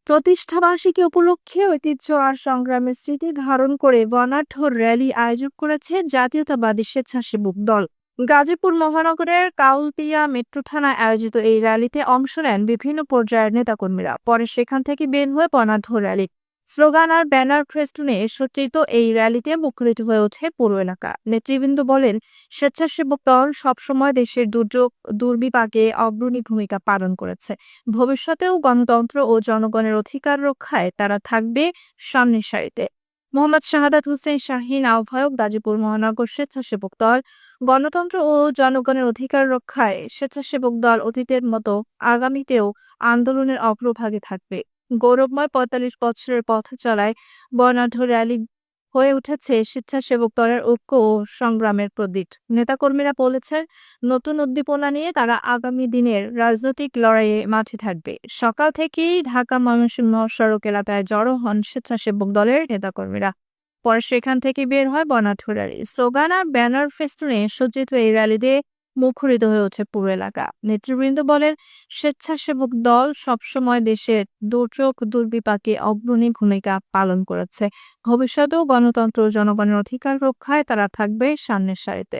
প্রতিষ্ঠাবার্ষিকী উপলক্ষে ঐতিহ্য আর সংগ্রামের স্মৃতি ধারণ করে বর্ণাঢ্য র্যালি আয়োজন করেছে জাতীয়তাবাদী স্বেচ্ছাসেবক দল। গাজীপুর মহানগরের কাউলতিয়া মেট্রো থানায় আয়োজিত এই র্যালিতে অংশ নেন বিভিন্ন পর্যায়ের নেতাকর্মীরা। পরে সেখান থেকে বের হয়ে বর্ণাঢ্য র্যালি, স্লোগান আর ব্যানার ফেস্টুনে সজ্জিত এই র্যালিতে মুখরিত হয়ে ওঠে পুরো এলাকা। নেতৃবৃন্দ বলেন, স্বেচ্ছাসেবক দল সবসময় দেশের দুর্যোগ দুর্বিপাকে অগ্রণী ভূমিকা পালন করেছে। ভবিষ্যতেও গণতন্ত্র ও জনগণের অধিকার রক্ষায় তারা থাকবে সামনের সারিতে। মোহাম্মদ শাহাদাত হোসেন শাহীন, আহ্বায়ক, গাজীপুর মহানগর স্বেচ্ছাসেবক দল। গণতন্ত্র ও জনগণের অধিকার রক্ষায় স্বেচ্ছাসেবক দল অতীতের মতো আগামীতেও আন্দোলনের অগ্রভাগে থাকবে। গৌরবময় ৪৫ বছরের পথ চলায় বর্ণাঢ্য র্যালি হয়ে উঠেছে স্বেচ্ছাসেবক দলের ঐক্য ও সংগ্রামের প্রতীক। নেতাকর্মীরা বলেছেন, নতুন উদ্দীপনা নিয়ে তারা আগামী দিনের রাজনৈতিক লড়াইয়ে মাঠে থাকবে। সকাল থেকেই ঢাকা ময়মনসিংহ মহাসড়ক এলাকায় জড়ো হন স্বেচ্ছাসেবক দলের নেতাকর্মীরা। পরে সেখান থেকে বের হয় বর্ণাঢ্য র্যালি, স্লোগান আর ব্যানার ফেস্টুনে সজ্জিত এই র্যালিতে মুখরিত হয়ে ওঠে পুরো এলাকা। নেতৃবৃন্দ বলেন, স্বেচ্ছাসেবক দল সবসময় দেশের দুর্যোগ দুর্বিপাকে অগ্রণী ভূমিকা পালন করেছে। ভবিষ্যতেও গণতন্ত্র ও জনগণের অধিকার রক্ষায় তারা থাকবে সামনের সারিতে।